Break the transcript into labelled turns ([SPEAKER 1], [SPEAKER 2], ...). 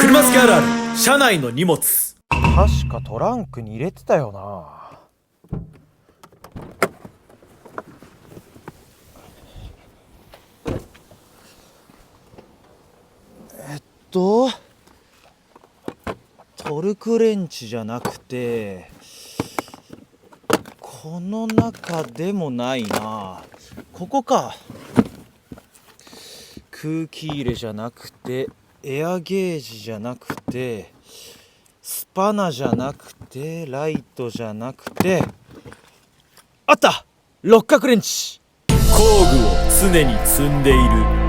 [SPEAKER 1] 車付きあるある車内の荷物。
[SPEAKER 2] 確かトランクに入れてたよな。トルクレンチじゃなくてこの中でもないな。ここか。空気入れじゃなくてエアゲージじゃなくてスパナじゃなくてライトじゃなくてあった、六角レンチ。
[SPEAKER 1] 工具を常に積んでいる。